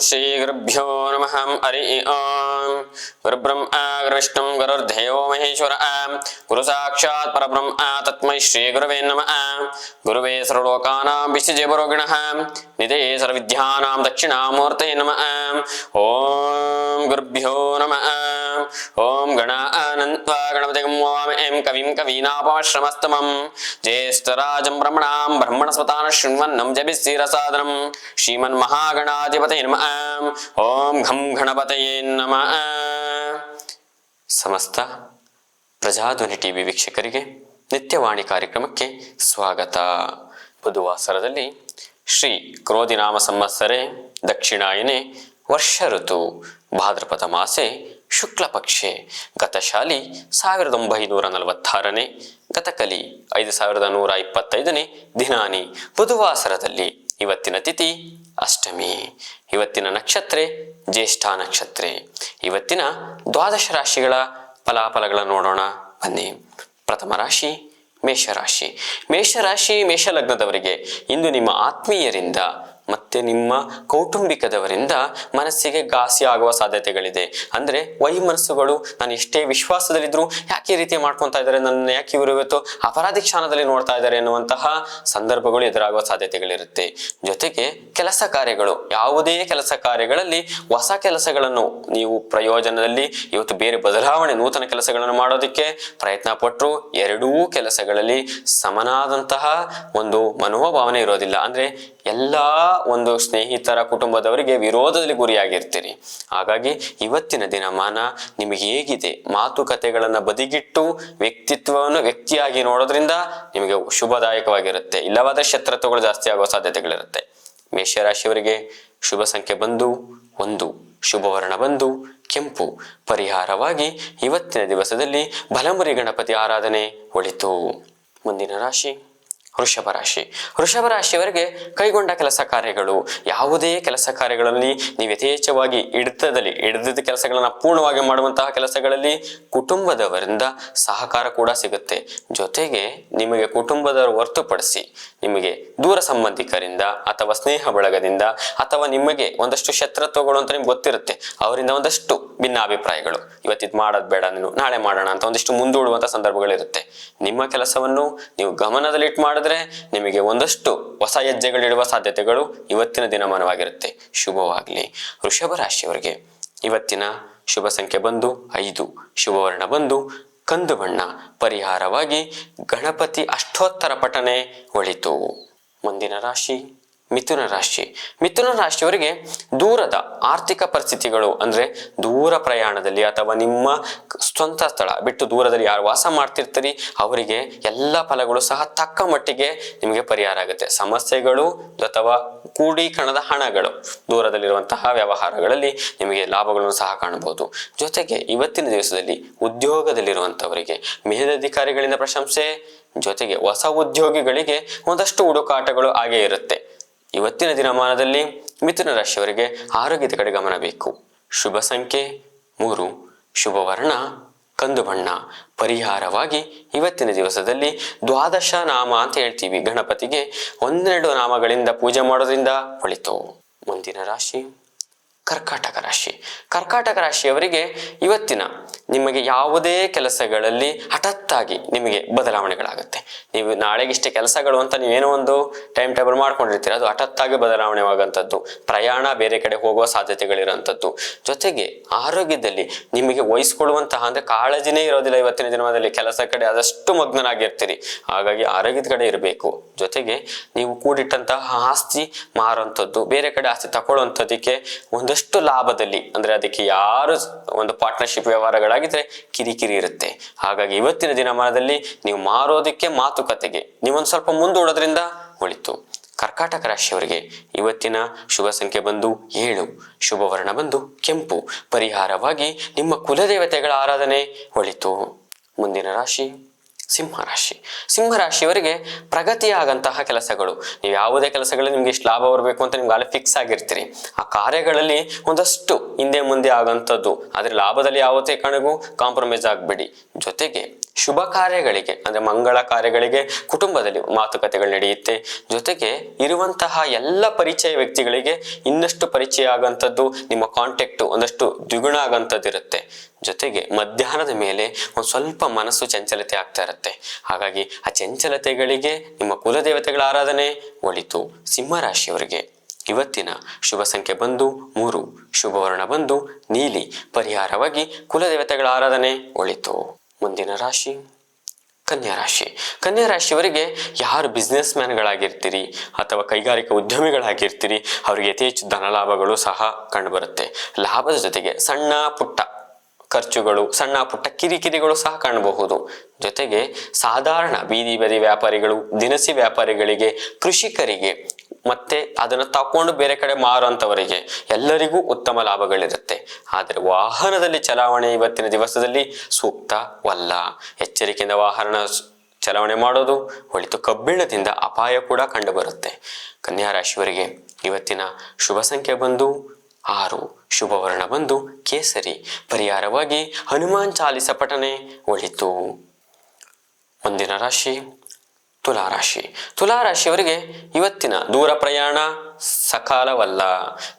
ಶ್ರೀ ಗುರುಭ್ಯೋ ನಮಃ ಹರಿ ಓಂ ಗುರುಬ್ರಹ್ಮ ಗುರುವಿಷ್ಣು ಗುರುರ್ದೇವೋ ಮಹೇಶ್ವರ ಗುರು ಸಾಕ್ಷಾತ್ ಪರಬ್ರಹ್ಮ ತಸ್ಮೈ ಶ್ರೀ ಗುರವೇ ನಮಃ ಗುರುವೇ ಸರ್ವಲೋಕಾನಾಂ ವಿಷಜೇ ಪರೋಗಿಣಃ ನಿಧೇ ಸರ್ವವಿದ್ಯಾನಾಂ ದಕ್ಷಿಣಾಮೂರ್ತಯೇ ನಮಃ ಓಂ ಗುರುಭ್ಯೋ ನಮಃ ಓಂ ಗಣಾನನ್ವಾ ಗಣಪತಿಗಂ ವಾಮಹಂ ಕವಿಂ ಕವೀನಾಪಮಶ್ರಮಸ್ತಮಂ ಜ್ಯೇಷ್ಠರಾಜಂ ಬ್ರಹ್ಮಣಾಂ ಬ್ರಹ್ಮಣಸ್ಪತಾನ ಶೃಣ್ವನ್ನಂ ಜಪಿಸ್ಸಿರಸಾದನಂ ಶ್ರೀಮನ್ಮಹಾಗಣಾಧಿಪತಯೇ ನಮಃ ಓಂ ಘಂ ಗಣಪತಯೇ ನಮಃ. ಸಮಸ್ತ ಪ್ರಜಾಧ್ವನಿ ಟಿವಿ ವೀಕ್ಷಕರಿಗೆ ನಿತ್ಯವಾಣಿ ಕಾರ್ಯಕ್ರಮಕ್ಕೆ ಸ್ವಾಗತ. ಬುಧವಾಸರದಲ್ಲಿ ಶ್ರೀ ಕ್ರೋಧಿನಾಮ ಸಂವತ್ಸರೆ ದಕ್ಷಿಣಾಯನೆ ವರ್ಷ ಋತು ಭಾದ್ರಪದ ಮಾಸೆ ಶುಕ್ಲ ಪಕ್ಷೆ ಗತಶಾಲಿ 1946ನೇ ಗತಕಲಿ 5125ನೇ ದಿನಾನಿ ಬುಧವಾಸರದಲ್ಲಿ ಇವತ್ತಿನ ತಿಥಿ ಅಷ್ಟಮಿ. ಇವತ್ತಿನ ನಕ್ಷತ್ರ ಜ್ಯೇಷ್ಠ ನಕ್ಷತ್ರ. ಇವತ್ತಿನ ದ್ವಾದಶ ರಾಶಿಗಳ ಫಲಾಫಲಗಳನ್ನು ನೋಡೋಣ ಬನ್ನಿ. ಪ್ರಥಮ ರಾಶಿ ಮೇಷರಾಶಿ. ಮೇಷರಾಶಿ ಮೇಷಲಗ್ನದವರಿಗೆ ಇಂದು ನಿಮ್ಮ ಆತ್ಮೀಯರಿಂದ ಮತ್ತೆ ನಿಮ್ಮ ಕೌಟುಂಬಿಕದವರಿಂದ ಮನಸ್ಸಿಗೆ ಘಾಸಿ ಆಗುವ ಸಾಧ್ಯತೆಗಳಿದೆ. ಅಂದ್ರೆ ವೈಮನಸ್ಸುಗಳು ನಾನು ಎಷ್ಟೇ ವಿಶ್ವಾಸದಲ್ಲಿದ್ರು ಯಾಕೆ ಈ ರೀತಿ ಮಾಡ್ಕೊತಾ ಇದ್ದಾರೆ, ನನ್ನ ಯಾಕೆ ಇವರು ಇವತ್ತು ಅಪರಾಧಿ ಕ್ಷಾನದಲ್ಲಿ ನೋಡ್ತಾ ಇದ್ದಾರೆ ಎನ್ನುವಂತಹ ಸಂದರ್ಭಗಳು ಎದುರಾಗುವ ಸಾಧ್ಯತೆಗಳಿರುತ್ತೆ. ಜೊತೆಗೆ ಕೆಲಸ ಕಾರ್ಯಗಳು, ಯಾವುದೇ ಕೆಲಸ ಕಾರ್ಯಗಳಲ್ಲಿ ಹೊಸ ಕೆಲಸಗಳನ್ನು ನೀವು ಪ್ರಯೋಜನದಲ್ಲಿ ಇವತ್ತು ಬೇರೆ ಬದಲಾವಣೆ ನೂತನ ಕೆಲಸಗಳನ್ನು ಮಾಡೋದಕ್ಕೆ ಪ್ರಯತ್ನ ಪಟ್ಟರು ಎರಡೂ ಕೆಲಸಗಳಲ್ಲಿ ಸಮನಾದಂತಹ ಒಂದು ಮನೋಭಾವನೆ ಇರೋದಿಲ್ಲ. ಅಂದ್ರೆ ಎಲ್ಲಾ ಒಂದು ಸ್ನೇಹಿತರ ಕುಟುಂಬದವರಿಗೆ ವಿರೋಧದಲ್ಲಿ ಗುರಿಯಾಗಿರ್ತೀರಿ. ಹಾಗಾಗಿ ಇವತ್ತಿನ ದಿನಮಾನ ನಿಮಗೆ ಹೇಗಿದೆ, ಮಾತುಕತೆಗಳನ್ನ ಬದಿಗಿಟ್ಟು ವ್ಯಕ್ತಿತ್ವವನ್ನು ವ್ಯಕ್ತಿಯಾಗಿ ನೋಡೋದ್ರಿಂದ ನಿಮಗೆ ಶುಭದಾಯಕವಾಗಿರುತ್ತೆ. ಇಲ್ಲವಾದ್ರೆ ಶತ್ರುತ್ವಗಳು ಜಾಸ್ತಿ ಆಗುವ ಸಾಧ್ಯತೆಗಳಿರುತ್ತೆ. ಮೇಷರಾಶಿಯವರಿಗೆ ಶುಭ ಸಂಖ್ಯೆ ಬಂದು 1, ಶುಭವರ್ಣ ಬಂದು ಕೆಂಪು. ಪರಿಹಾರವಾಗಿ ಇವತ್ತಿನ ದಿವಸದಲ್ಲಿ ಬಲಮುರಿ ಗಣಪತಿ ಆರಾಧನೆ ಒಳಿತು. ಮುಂದಿನ ರಾಶಿ ವೃಷಭ ರಾಶಿ. ವೃಷಭ ರಾಶಿಯವರಿಗೆ ಕೈಗೊಂಡ ಕೆಲಸ ಕಾರ್ಯಗಳು, ಯಾವುದೇ ಕೆಲಸ ಕಾರ್ಯಗಳಲ್ಲಿ ನೀವು ಯಥೇಚ್ಛವಾಗಿ ಹಿಡಿದ ಕೆಲಸಗಳನ್ನ ಪೂರ್ಣವಾಗಿ ಮಾಡುವಂತಹ ಕೆಲಸಗಳಲ್ಲಿ ಕುಟುಂಬದವರಿಂದ ಸಹಕಾರ ಕೂಡ ಸಿಗುತ್ತೆ. ಜೊತೆಗೆ ನಿಮಗೆ ಕುಟುಂಬದವರು ಹೊರತುಪಡಿಸಿ ನಿಮಗೆ ದೂರ ಸಂಬಂಧಿಕರಿಂದ ಅಥವಾ ಸ್ನೇಹ ಬಳಗದಿಂದ ಅಥವಾ ನಿಮಗೆ ಒಂದಷ್ಟು ಶತ್ರುತ್ವಗಳು ಅಂತ ನಿಮ್ಗೆ ಗೊತ್ತಿರುತ್ತೆ, ಅವರಿಂದ ಒಂದಷ್ಟು ಭಿನ್ನಾಭಿಪ್ರಾಯಗಳು, ಇವತ್ತಿದ್ ಮಾಡೋದ್ ಬೇಡ, ನೀನು ನಾಳೆ ಮಾಡೋಣ ಅಂತ ಒಂದಿಷ್ಟು ಮುಂದೂಡುವಂತ ಸಂದರ್ಭಗಳಿರುತ್ತೆ. ನಿಮ್ಮ ಕೆಲಸವನ್ನು ನೀವು ಗಮನದಲ್ಲಿಟ್ಟು ಮಾಡಿದ್ರೆ ನಿಮಗೆ ಒಂದಷ್ಟು ಹೊಸ ಹೆಜ್ಜೆಗಳಿಡುವ ಸಾಧ್ಯತೆಗಳು ಇವತ್ತಿನ ದಿನಮಾನವಾಗಿರುತ್ತೆ. ಶುಭವಾಗ್ಲಿ. ವೃಷಭ ರಾಶಿಯವರಿಗೆ ಇವತ್ತಿನ ಶುಭ ಸಂಖ್ಯೆ ಬಂದು 5, ಶುಭವರ್ಣ ಬಂದು ಕಂದು ಬಣ್ಣ. ಪರಿಹಾರವಾಗಿ ಗಣಪತಿ ಅಷ್ಟೋತ್ತರ ಪಠನೆ ಒಳಿತು. ಮುಂದಿನ ರಾಶಿ ಮಿಥುನ ರಾಶಿ. ಮಿಥುನ ರಾಶಿಯವರಿಗೆ ದೂರದ ಆರ್ಥಿಕ ಪರಿಸ್ಥಿತಿಗಳು, ಅಂದ್ರೆ ದೂರ ಪ್ರಯಾಣದಲ್ಲಿ ಅಥವಾ ನಿಮ್ಮ ಸ್ವಂತ ಸ್ಥಳ ಬಿಟ್ಟು ದೂರದಲ್ಲಿ ಯಾರು ವಾಸ ಮಾಡ್ತಿರ್ತೀರಿ ಅವರಿಗೆ ಎಲ್ಲ ಫಲಗಳು ಸಹ ತಕ್ಕ ಮಟ್ಟಿಗೆ ನಿಮಗೆ ಪರಿಹಾರ ಆಗುತ್ತೆ. ಸಮಸ್ಯೆಗಳು ಅಥವಾ ಕೂಡೀಕರಣದ ಹಣಗಳು, ದೂರದಲ್ಲಿರುವಂತಹ ವ್ಯವಹಾರಗಳಲ್ಲಿ ನಿಮಗೆ ಲಾಭಗಳನ್ನು ಸಹ ಕಾಣಬಹುದು. ಜೊತೆಗೆ ಇವತ್ತಿನ ದಿವಸದಲ್ಲಿ ಉದ್ಯೋಗದಲ್ಲಿರುವಂತವರಿಗೆ ಮೇಲಧಿಕಾರಿಗಳಿಂದ ಪ್ರಶಂಸೆ, ಜೊತೆಗೆ ಹೊಸ ಉದ್ಯೋಗಿಗಳಿಗೆ ಒಂದಷ್ಟು ಹುಡುಕಾಟಗಳು ಹಾಗೇ ಇರುತ್ತೆ. ಇವತ್ತಿನ ದಿನಮಾನದಲ್ಲಿ ಮಿಥುನ ರಾಶಿಯವರಿಗೆ ಆರೋಗ್ಯದ ಕಡೆ ಗಮನ ಬೇಕು. ಶುಭ ಸಂಖ್ಯೆ 3, ಶುಭವರ್ಣ ಕಂದು ಬಣ್ಣ. ಪರಿಹಾರವಾಗಿ ಇವತ್ತಿನ ದಿವಸದಲ್ಲಿ ದ್ವಾದಶ ನಾಮ ಅಂತ ಹೇಳ್ತೀವಿ ಗಣಪತಿಗೆ, 12 ನಾಮಗಳಿಂದ ಪೂಜೆ ಮಾಡೋದ್ರಿಂದ ಒಳಿತು. ಮುಂದಿನ ರಾಶಿ ಕರ್ಕಾಟಕ ರಾಶಿ. ಕರ್ಕಾಟಕ ರಾಶಿಯವರಿಗೆ ಇವತ್ತಿನ ನಿಮಗೆ ಯಾವುದೇ ಕೆಲಸಗಳಲ್ಲಿ ಹಠಾತ್ತಾಗಿ ನಿಮಗೆ ಬದಲಾವಣೆಗಳಾಗುತ್ತೆ. ನೀವು ನಾಳೆಗಿಷ್ಟೇ ಕೆಲಸಗಳು ಅಂತ ನೀವೇನೋ ಒಂದು ಟೈಮ್ ಟೇಬಲ್ ಮಾಡ್ಕೊಂಡಿರ್ತೀರ, ಅದು ಹಠಾತ್ತಾಗಿ ಬದಲಾವಣೆ ಆಗುವಂಥದ್ದು, ಪ್ರಯಾಣ ಬೇರೆ ಕಡೆ ಹೋಗುವ ಸಾಧ್ಯತೆಗಳಿರುವಂಥದ್ದು. ಜೊತೆಗೆ ಆರೋಗ್ಯದಲ್ಲಿ ನಿಮಗೆ ವಹಿಸ್ಕೊಳ್ಳುವಂತಹ ಅಂದ್ರೆ ಕಾಳಜಿನೇ ಇರೋದಿಲ್ಲ. ಇವತ್ತಿನ ದಿನದಲ್ಲಿ ಕೆಲಸ ಕಡೆ ಆದಷ್ಟು ಮಗ್ನರಾಗಿರ್ತೀರಿ, ಹಾಗಾಗಿ ಆರೋಗ್ಯದ ಕಡೆ ಇರಬೇಕು. ಜೊತೆಗೆ ನೀವು ಕೂಡಿಟ್ಟಂತಹ ಆಸ್ತಿ ಮಾರುವಂಥದ್ದು, ಬೇರೆ ಕಡೆ ಆಸ್ತಿ ತಗೊಳ್ಳುವಂಥದ್ದಕ್ಕೆ ಒಂದಷ್ಟು ಲಾಭದಲ್ಲಿ, ಅಂದ್ರೆ ಅದಕ್ಕೆ ಯಾರು ಒಂದು ಪಾರ್ಟ್ನರ್ಶಿಪ್ ವ್ಯವಹಾರಗಳಾಗಿದ್ರೆ ಕಿರಿಕಿರಿ ಇರುತ್ತೆ. ಹಾಗಾಗಿ ಇವತ್ತಿನ ದಿನಮಾನದಲ್ಲಿ ನೀವು ಮಾರೋದಕ್ಕೆ ಮಾತುಕತೆಗೆ ನೀವೊಂದು ಸ್ವಲ್ಪ ಮುಂದೂಡೋದ್ರಿಂದ ಒಳಿತು. ಕರ್ಕಾಟಕ ರಾಶಿಯವರಿಗೆ ಇವತ್ತಿನ ಶುಭ ಸಂಖ್ಯೆ ಬಂದು 7, ಶುಭವರ್ಣ ಬಂದು ಕೆಂಪು. ಪರಿಹಾರವಾಗಿ ನಿಮ್ಮ ಕುಲದೇವತೆಗಳ ಆರಾಧನೆ ಒಳಿತು. ಮುಂದಿನ ರಾಶಿ ಸಿಂಹರಾಶಿ. ಸಿಂಹರಾಶಿಯವರಿಗೆ ಪ್ರಗತಿಯಾಗಂತಹ ಕೆಲಸಗಳು, ನೀವು ಯಾವುದೇ ಕೆಲಸಗಳಲ್ಲಿ ನಿಮ್ಗೆ ಇಷ್ಟು ಲಾಭ ಬರಬೇಕು ಅಂತ ನಿಮ್ಗೆ ಅಲ್ಲಿ ಫಿಕ್ಸ್ ಆಗಿರ್ತೀರಿ. ಆ ಕಾರ್ಯಗಳಲ್ಲಿ ಒಂದಷ್ಟು ಹಿಂದೆ ಮುಂದೆ ಆಗಂಥದ್ದು, ಆದರೆ ಲಾಭದಲ್ಲಿ ಯಾವುದೇ ಕಾರಣಕ್ಕೂ ಕಾಂಪ್ರಮೈಸ್ ಆಗಬೇಡಿ. ಜೊತೆಗೆ ಶುಭ ಕಾರ್ಯಗಳಿಗೆ ಅಂದ್ರೆ ಮಂಗಳ ಕಾರ್ಯಗಳಿಗೆ ಕುಟುಂಬದಲ್ಲಿ ಮಾತುಕತೆಗಳು ನಡೆಯುತ್ತೆ. ಜೊತೆಗೆ ಇರುವಂತಹ ಎಲ್ಲ ಪರಿಚಯ ವ್ಯಕ್ತಿಗಳಿಗೆ ಇನ್ನಷ್ಟು ಪರಿಚಯ ಆಗಂಥದ್ದು, ನಿಮ್ಮ ಕಾಂಟ್ಯಾಕ್ಟ್ ಒಂದಷ್ಟು ದ್ವಿಗುಣ ಆಗಂಥದ್ದು ಇರುತ್ತೆ. ಜೊತೆಗೆ ಮಧ್ಯಾಹ್ನದ ಮೇಲೆ ಒಂದು ಸ್ವಲ್ಪ ಮನಸ್ಸು ಚಂಚಲತೆ ಆಗ್ತಾ ಇರುತ್ತೆ. ಹಾಗಾಗಿ ಆ ಚಂಚಲತೆಗಳಿಗೆ ನಿಮ್ಮ ಕುಲದೇವತೆಗಳ ಆರಾಧನೆ ಒಳಿತು. ಸಿಂಹರಾಶಿಯವರಿಗೆ ಇವತ್ತಿನ ಶುಭ ಸಂಖ್ಯೆ ಬಂದು 3, ಶುಭವರ್ಣ ಬಂದು ನೀಲಿ, ಪರಿಹಾರವಾಗಿ ಕುಲದೇವತೆಗಳ ಆರಾಧನೆ ಒಳಿತು. ಮುಂದಿನ ರಾಶಿ ಕನ್ಯಾ ರಾಶಿ. ಕನ್ಯಾ ರಾಶಿಯವರಿಗೆ ಯಾರು ಬಿಸ್ನೆಸ್ ಮ್ಯಾನ್ಗಳಾಗಿರ್ತೀರಿ ಅಥವಾ ಕೈಗಾರಿಕಾ ಉದ್ಯಮಿಗಳಾಗಿರ್ತೀರಿ ಅವರಿಗೆ ಯಥೇಚ್ಛ ಧನ ಲಾಭಗಳು ಸಹ ಕಂಡುಬರುತ್ತೆ. ಲಾಭದ ಜೊತೆಗೆ ಸಣ್ಣ ಪುಟ್ಟ ಖರ್ಚುಗಳು, ಸಣ್ಣ ಪುಟ್ಟ ಕಿರಿಕಿರಿಗಳು ಸಹ ಕಾಣಬಹುದು. ಜೊತೆಗೆ ಸಾಧಾರಣ ಬೀದಿ ಬದಿ ವ್ಯಾಪಾರಿಗಳು, ದಿನಸಿ ವ್ಯಾಪಾರಿಗಳಿಗೆ, ಕೃಷಿಕರಿಗೆ ಮತ್ತೆ ಅದನ್ನು ತಕೊಂಡು ಬೇರೆ ಕಡೆ ಮಾರುವಂಥವರಿಗೆ ಎಲ್ಲರಿಗೂ ಉತ್ತಮ ಲಾಭಗಳಿರುತ್ತೆ. ಆದರೆ ವಾಹನದಲ್ಲಿ ಚಲಾವಣೆ ಇವತ್ತಿನ ದಿವಸದಲ್ಲಿ ಸೂಕ್ತವಲ್ಲ. ಎಚ್ಚರಿಕೆಯಿಂದ ವಾಹನ ಚಲಾವಣೆ ಮಾಡೋದು ಒಳಿತು. ಕಬ್ಬಿಣದಿಂದ ಅಪಾಯ ಕೂಡ ಕಂಡುಬರುತ್ತೆ. ಕನ್ಯಾ ರಾಶಿಯವರಿಗೆ ಇವತ್ತಿನ ಶುಭ ಸಂಖ್ಯೆ ಬಂದು 6, ಶುಭವರ್ಣ ಬಂದು ಕೇಸರಿ, ಪರಿಹಾರವಾಗಿ ಹನುಮಾನ್ ಚಾಲಿಸ ಪಠನೆ ಒಳಿತು. ಮುಂದಿನ ರಾಶಿ ತುಲಾರಾಶಿ. ತುಲಾರಾಶಿಯವರಿಗೆ ಇವತ್ತಿನ ದೂರ ಪ್ರಯಾಣ ಸಕಾಲವಲ್ಲ.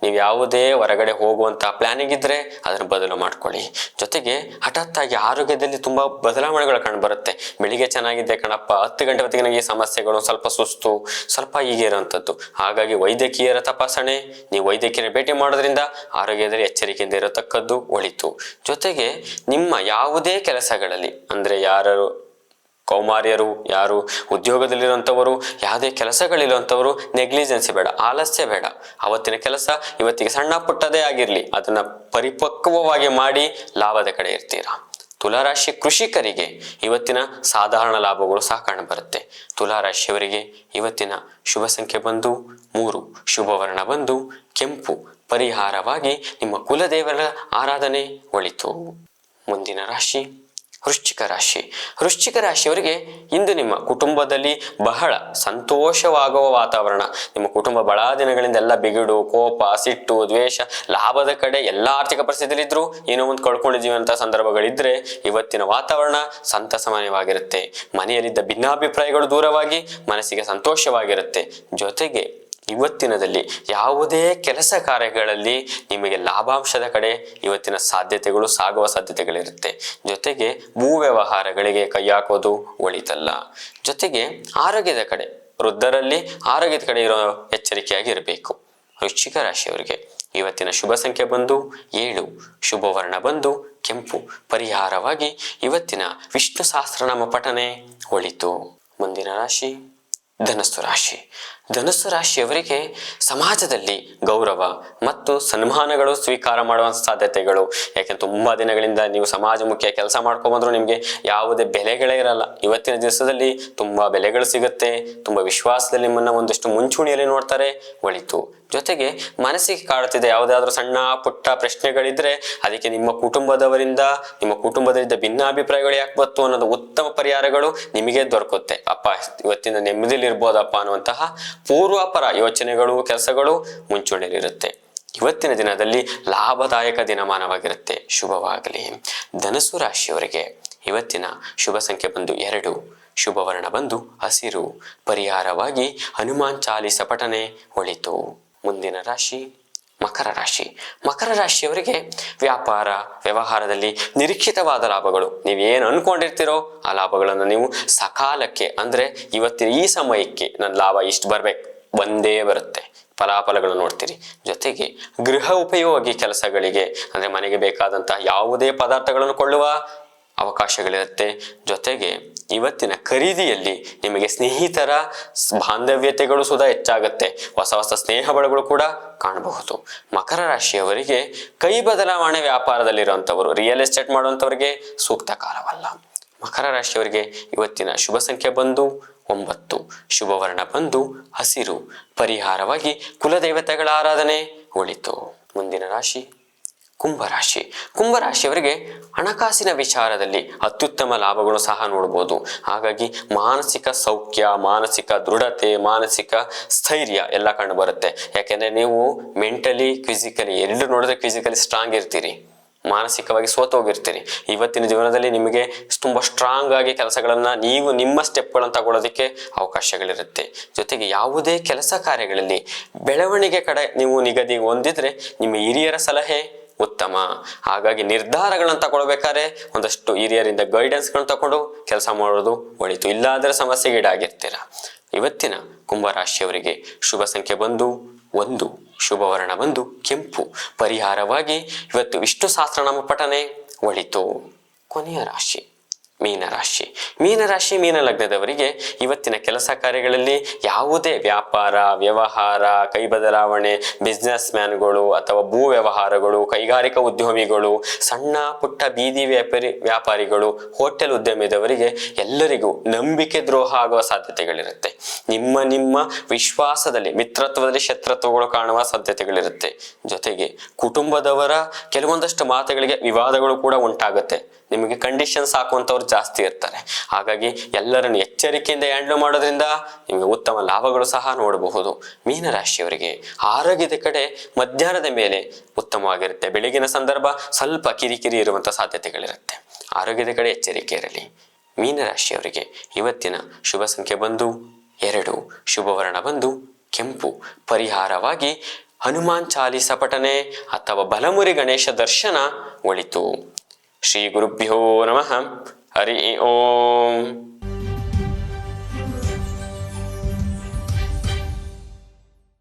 ನೀವು ಯಾವುದೇ ಹೊರಗಡೆ ಹೋಗುವಂತಹ ಪ್ಲಾನಿಂಗ್ ಇದ್ರೆ ಅದನ್ನು ಬದಲು ಮಾಡ್ಕೊಳ್ಳಿ. ಜೊತೆಗೆ ಹಠಾತ್ತಾಗಿ ಆರೋಗ್ಯದಲ್ಲಿ ತುಂಬಾ ಬದಲಾವಣೆಗಳು ಕಂಡುಬರುತ್ತೆ. ಬೆಳಿಗ್ಗೆ ಚೆನ್ನಾಗಿದೆ ಕಣಪ್ಪ, 10 ಗಂಟೆ ಹೊತ್ತಿಗೆ ನನಗೆ ಸಮಸ್ಯೆಗಳು, ಸ್ವಲ್ಪ ಸುಸ್ತು, ಸ್ವಲ್ಪ ಹೀಗೆ ಇರುವಂಥದ್ದು. ಹಾಗಾಗಿ ವೈದ್ಯಕೀಯರ ತಪಾಸಣೆ, ನೀವು ವೈದ್ಯಕೀಯರ ಭೇಟಿ ಮಾಡೋದ್ರಿಂದ ಆರೋಗ್ಯದಲ್ಲಿ ಎಚ್ಚರಿಕೆಯಿಂದ ಇರತಕ್ಕದ್ದು ಒಳಿತು. ಜೊತೆಗೆ ನಿಮ್ಮ ಯಾವುದೇ ಕೆಲಸಗಳಲ್ಲಿ ಅಂದ್ರೆ ಯಾರು ಕೌಮಾರ್ಯರು, ಯಾರು ಉದ್ಯೋಗದಲ್ಲಿರುವಂಥವರು, ಯಾವುದೇ ಕೆಲಸಗಳಿರುವಂಥವರು ನೆಗ್ಲಿಜೆನ್ಸಿ ಬೇಡ, ಆಲಸ್ಯ ಬೇಡ. ಅವತ್ತಿನ ಕೆಲಸ ಇವತ್ತಿಗೆ ಸಣ್ಣ ಪುಟ್ಟದೇ ಆಗಿರಲಿ, ಅದನ್ನ ಪರಿಪಕ್ವವಾಗಿ ಮಾಡಿ ಲಾಭದ ಕಡೆ ಇರ್ತೀರಾ. ತುಲಾರಾಶಿ ಕೃಷಿಕರಿಗೆ ಇವತ್ತಿನ ಸಾಧಾರಣ ಲಾಭಗಳು ಸಹ ಕಾಣಬರುತ್ತೆ. ತುಲಾರಾಶಿಯವರಿಗೆ ಇವತ್ತಿನ ಶುಭ ಸಂಖ್ಯೆ ಬಂದು 3, ಶುಭವರ್ಣ ಬಂದು ಕೆಂಪು, ಪರಿಹಾರವಾಗಿ ನಿಮ್ಮ ಕುಲದೇವರ ಆರಾಧನೆ ಒಳಿತು. ಮುಂದಿನ ರಾಶಿ ವೃಶ್ಚಿಕ ರಾಶಿ. ವೃಶ್ಚಿಕ ರಾಶಿಯವರಿಗೆ ಇಂದು ನಿಮ್ಮ ಕುಟುಂಬದಲ್ಲಿ ಬಹಳ ಸಂತೋಷವಾಗುವ ವಾತಾವರಣ. ನಿಮ್ಮ ಕುಟುಂಬ ಬಹಳ ದಿನಗಳಿಂದ ಎಲ್ಲ ಬಿಗುಡು, ಕೋಪ, ಸಿಟ್ಟು, ದ್ವೇಷ, ಲಾಭದ ಕಡೆ ಎಲ್ಲ ಆರ್ಥಿಕ ಪರಿಸ್ಥಿತಿಯಲ್ಲಿದ್ರು ಏನೋ ಒಂದು ಕಳ್ಕೊಂಡಿದ್ದೀವಿ ಅಂತ ಸಂದರ್ಭಗಳಿದ್ರೆ ಇವತ್ತಿನ ವಾತಾವರಣ ಸಂತಸಮಯವಾಗಿರುತ್ತೆ. ಮನೆಯಲ್ಲಿದ್ದ ಭಿನ್ನಾಭಿಪ್ರಾಯಗಳು ದೂರವಾಗಿ ಮನಸ್ಸಿಗೆ ಸಂತೋಷವಾಗಿರುತ್ತೆ. ಜೊತೆಗೆ ಇವತ್ತಿನದಲ್ಲಿ ಯಾವುದೇ ಕೆಲಸ ಕಾರ್ಯಗಳಲ್ಲಿ ನಿಮಗೆ ಲಾಭಾಂಶದ ಕಡೆ ಇವತ್ತಿನ ಸಾಧ್ಯತೆಗಳು ಸಾಗುವ ಸಾಧ್ಯತೆಗಳಿರುತ್ತೆ. ಜೊತೆಗೆ ಭೂ ವ್ಯವಹಾರಗಳಿಗೆ ಕೈ ಹಾಕೋದು ಒಳಿತಲ್ಲ. ಜೊತೆಗೆ ಆರೋಗ್ಯದ ಕಡೆ, ವೃದ್ಧರಲ್ಲಿ ಆರೋಗ್ಯದ ಕಡೆ ಇರೋ ಎಚ್ಚರಿಕೆಯಾಗಿ ಇರಬೇಕು. ವೃಶ್ಚಿಕ ರಾಶಿಯವರಿಗೆ ಇವತ್ತಿನ ಶುಭ ಸಂಖ್ಯೆ ಬಂದು 7, ಶುಭವರ್ಣ ಬಂದು ಕೆಂಪು, ಪರಿಹಾರವಾಗಿ ಇವತ್ತಿನ ವಿಷ್ಣು ಸಹಸ್ರನಾಮ ಪಠನೆ ಒಳಿತು. ಮುಂದಿನ ರಾಶಿ ಧನಸ್ಸು ರಾಶಿ. ಧನಸ್ಸು ರಾಶಿಯವರಿಗೆ ಸಮಾಜದಲ್ಲಿ ಗೌರವ ಮತ್ತು ಸನ್ಮಾನಗಳು ಸ್ವೀಕಾರ ಮಾಡುವಂಥ ಸಾಧ್ಯತೆಗಳು. ಯಾಕೆಂದ್ರೆ ತುಂಬಾ ದಿನಗಳಿಂದ ನೀವು ಸಮಾಜಮುಖಿಯ ಕೆಲಸ ಮಾಡ್ಕೊಂಡ್ಬಂದ್ರು ನಿಮಗೆ ಯಾವುದೇ ಬೆಲೆಗಳೇ ಇರಲ್ಲ. ಇವತ್ತಿನ ದಿವಸದಲ್ಲಿ ತುಂಬಾ ಬೆಲೆಗಳು ಸಿಗುತ್ತೆ. ತುಂಬಾ ವಿಶ್ವಾಸದಲ್ಲಿ ನಿಮ್ಮನ್ನ ಒಂದಷ್ಟು ಮುಂಚೂಣಿಯಲ್ಲಿ ನೋಡ್ತಾರೆ ಒಳಿತು. ಜೊತೆಗೆ ಮನಸ್ಸಿಗೆ ಕಾಡುತ್ತಿದೆ ಯಾವುದಾದ್ರೂ ಸಣ್ಣ ಪುಟ್ಟ ಪ್ರಶ್ನೆಗಳಿದ್ರೆ ಅದಕ್ಕೆ ನಿಮ್ಮ ಕುಟುಂಬದವರಿಂದ, ನಿಮ್ಮ ಕುಟುಂಬದಲ್ಲಿದ್ದ ಭಿನ್ನಾಭಿಪ್ರಾಯಗಳು ಯಾಕೆ ಬಂತು ಅನ್ನೋದು ಉತ್ತಮ ಪರಿಹಾರಗಳು ನಿಮಗೆ ದೊರಕುತ್ತೆ. ಅಪ್ಪ ಇವತ್ತಿನ ನೆಮ್ಮದಿಯಲ್ಲಿ ಇರ್ಬೋದಪ್ಪ ಅನ್ನುವಂತಹ ಪೂರ್ವಾಪರ ಯೋಚನೆಗಳು, ಕೆಲಸಗಳು ಮುಂಚೂಣಿಯಲ್ಲಿರುತ್ತೆ. ಇವತ್ತಿನ ದಿನದಲ್ಲಿ ಲಾಭದಾಯಕ ದಿನಮಾನವಾಗಿರುತ್ತೆ. ಶುಭವಾಗಲಿ. ಧನಸ್ಸು ರಾಶಿಯವರಿಗೆ ಇವತ್ತಿನ ಶುಭ ಸಂಖ್ಯೆ ಬಂದು 2, ಶುಭವರ್ಣ ಬಂದು ಹಸಿರು, ಪರಿಹಾರವಾಗಿ ಹನುಮಾನ್ ಚಾಲಿಸ ಪಠನೆ ಒಳಿತು. ಮುಂದಿನ ರಾಶಿ ಮಕರ ರಾಶಿ. ಮಕರ ರಾಶಿಯವರಿಗೆ ವ್ಯಾಪಾರ ವ್ಯವಹಾರದಲ್ಲಿ ನಿರೀಕ್ಷಿತವಾದ ಲಾಭಗಳು. ನೀವೇನು ಅನ್ಕೊಂಡಿರ್ತೀರೋ ಆ ಲಾಭಗಳನ್ನು ನೀವು ಸಕಾಲಕ್ಕೆ ಅಂದ್ರೆ ಇವತ್ತಿನ ಈ ಸಮಯಕ್ಕೆ ನನ್ನ ಲಾಭ ಇಷ್ಟು ಬರ್ಬೇಕು ಬಂದೇ ಬರುತ್ತೆ. ಫಲಾಫಲಗಳನ್ನು ನೋಡ್ತೀರಿ. ಜೊತೆಗೆ ಗೃಹ ಉಪಯೋಗಿ ಕೆಲಸಗಳಿಗೆ ಅಂದ್ರೆ ಮನೆಗೆ ಬೇಕಾದಂತಹ ಯಾವುದೇ ಪದಾರ್ಥಗಳನ್ನು ಕೊಳ್ಳುವ ಅವಕಾಶಗಳಿರುತ್ತೆ. ಜೊತೆಗೆ ಇವತ್ತಿನ ಖರೀದಿಯಲ್ಲಿ ನಿಮಗೆ ಸ್ನೇಹಿತರ ಬಾಂಧವ್ಯತೆಗಳು ಸುಧಾ ಹೆಚ್ಚಾಗುತ್ತೆ. ಹೊಸ ಹೊಸ ಸ್ನೇಹ ಬಲಗಳು ಕೂಡ ಕಾಣಬಹುದು. ಮಕರ ರಾಶಿಯವರಿಗೆ ಕೈ ಬದಲಾವಣೆ ವ್ಯಾಪಾರದಲ್ಲಿರುವಂಥವರು, ರಿಯಲ್ ಎಸ್ಟೇಟ್ ಮಾಡುವಂಥವರಿಗೆ ಸೂಕ್ತ ಕಾಲವಲ್ಲ. ಮಕರ ರಾಶಿಯವರಿಗೆ ಇವತ್ತಿನ ಶುಭ ಸಂಖ್ಯೆ ಬಂದು 9, ಶುಭವರ್ಣ ಬಂದು ಹಸಿರು, ಪರಿಹಾರವಾಗಿ ಕುಲದೇವತೆಗಳ ಆರಾಧನೆ ಒಳಿತು. ಮುಂದಿನ ರಾಶಿ ಕುಂಭರಾಶಿ. ಕುಂಭರಾಶಿಯವರಿಗೆ ಹಣಕಾಸಿನ ವಿಚಾರದಲ್ಲಿ ಅತ್ಯುತ್ತಮ ಲಾಭಗಳು ಸಹ ನೋಡ್ಬೋದು. ಹಾಗಾಗಿ ಮಾನಸಿಕ ಸೌಖ್ಯ, ಮಾನಸಿಕ ದೃಢತೆ, ಮಾನಸಿಕ ಸ್ಥೈರ್ಯ ಎಲ್ಲ ಕಂಡು ಬರುತ್ತೆ. ಯಾಕೆಂದ್ರೆ ನೀವು ಮೆಂಟಲಿ, ಫಿಸಿಕಲಿ ಎರಡು ನೋಡಿದ್ರೆ ಫಿಸಿಕಲಿ ಸ್ಟ್ರಾಂಗ್ ಇರ್ತೀರಿ, ಮಾನಸಿಕವಾಗಿ ಸೋತೋಗಿರ್ತೀರಿ. ಇವತ್ತಿನ ಜೀವನದಲ್ಲಿ ನಿಮಗೆ ತುಂಬಾ ಸ್ಟ್ರಾಂಗ್ ಆಗಿ ಕೆಲಸಗಳನ್ನ ನೀವು ನಿಮ್ಮ ಸ್ಟೆಪ್ಗಳನ್ನು ತಗೊಳ್ಳೋದಕ್ಕೆ ಅವಕಾಶಗಳಿರುತ್ತೆ. ಜೊತೆಗೆ ಯಾವುದೇ ಕೆಲಸ ಕಾರ್ಯಗಳಲ್ಲಿ ಬೆಳವಣಿಗೆ ಕಡೆ ನೀವು ನಿಗದಿ ಹೊಂದಿದ್ರೆ ನಿಮ್ಮ ಹಿರಿಯರ ಸಲಹೆ ಉತ್ತಮ. ಹಾಗಾಗಿ ನಿರ್ಧಾರಗಳನ್ನು ತಗೊಳ್ಬೇಕಾದ್ರೆ ಒಂದಷ್ಟು ಹಿರಿಯರಿಂದ ಗೈಡೆನ್ಸ್ಗಳನ್ನ ತಗೊಂಡು ಕೆಲಸ ಮಾಡೋದು ಒಳಿತು. ಇಲ್ಲಾಂದ್ರೆ ಸಮಸ್ಯೆಗೀಡಾಗಿರ್ತೀರ. ಇವತ್ತಿನ ಕುಂಭರಾಶಿಯವರಿಗೆ ಶುಭ ಸಂಖ್ಯೆ ಬಂದು 1, ಶುಭ ವರ್ಣ ಬಂದು ಕೆಂಪು. ಪರಿಹಾರವಾಗಿ ಇವತ್ತು ವಿಷ್ಣು ಸಹಸ್ರನಾಮ ಪಠನೆ ಒಳಿತು. ಕೊನೆಯ ರಾಶಿ ಮೀನರಾಶಿ. ಮೀನರಾಶಿ ಮೀನ ಲಗ್ನದವರಿಗೆ ಇವತ್ತಿನ ಕೆಲಸ ಕಾರ್ಯಗಳಲ್ಲಿ ಯಾವುದೇ ವ್ಯಾಪಾರ, ವ್ಯವಹಾರ, ಕೈ ಬದಲಾವಣೆ, ಬಿಸ್ನೆಸ್ ಮ್ಯಾನ್ಗಳು ಅಥವಾ ಭೂ ವ್ಯವಹಾರಗಳು, ಕೈಗಾರಿಕಾ ಉದ್ಯಮಿಗಳು, ಸಣ್ಣ ಪುಟ್ಟ ಬೀದಿ ವ್ಯಾಪಾರಿಗಳು, ಹೋಟೆಲ್ ಉದ್ಯಮಿದವರಿಗೆ ಎಲ್ಲರಿಗೂ ನಂಬಿಕೆ ದ್ರೋಹ ಆಗುವ ಸಾಧ್ಯತೆಗಳಿರುತ್ತೆ. ನಿಮ್ಮ ವಿಶ್ವಾಸದಲ್ಲಿ, ಮಿತ್ರತ್ವದಲ್ಲಿ ಶತ್ರುತ್ವಗಳು ಕಾಣುವ ಸಾಧ್ಯತೆಗಳಿರುತ್ತೆ. ಜೊತೆಗೆ ಕುಟುಂಬದವರ ಕೆಲವೊಂದಷ್ಟು ಮಾತುಗಳಿಗೆ ವಿವಾದಗಳು ಕೂಡ ಉಂಟಾಗುತ್ತೆ. ನಿಮಗೆ ಕಂಡೀಷನ್ಸ್ ಹಾಕುವಂಥವ್ರು ಜಾಸ್ತಿ ಇರ್ತಾರೆ. ಹಾಗಾಗಿ ಎಲ್ಲರನ್ನು ಎಚ್ಚರಿಕೆಯಿಂದ ಹ್ಯಾಂಡಲ್ ಮಾಡೋದ್ರಿಂದ ನಿಮಗೆ ಉತ್ತಮ ಲಾಭಗಳು ಸಹ ನೋಡಬಹುದು. ಮೀನರಾಶಿಯವರಿಗೆ ಆರೋಗ್ಯದ ಕಡೆ ಮಧ್ಯಾಹ್ನದ ಮೇಲೆ ಉತ್ತಮವಾಗಿರುತ್ತೆ. ಬೆಳಗಿನ ಸಂದರ್ಭ ಸ್ವಲ್ಪ ಕಿರಿಕಿರಿ ಇರುವಂಥ ಸಾಧ್ಯತೆಗಳಿರುತ್ತೆ. ಆರೋಗ್ಯದ ಕಡೆ ಎಚ್ಚರಿಕೆ ಇರಲಿ. ಮೀನರಾಶಿಯವರಿಗೆ ಇವತ್ತಿನ ಶುಭ ಸಂಖ್ಯೆ ಬಂದು 2, ಶುಭ ವರ್ಣ ಬಂದು ಕೆಂಪು. ಪರಿಹಾರವಾಗಿ ಹನುಮಾನ್ ಚಾಲೀಸ ಪಠನೆ ಅಥವಾ ಬಲಮುರಿ ಗಣೇಶ ದರ್ಶನ ಒಳಿತು. ಶ್ರೀ ಗುರುಭ್ಯೋ ನಮಃ. ಹರಿ ಓಂ.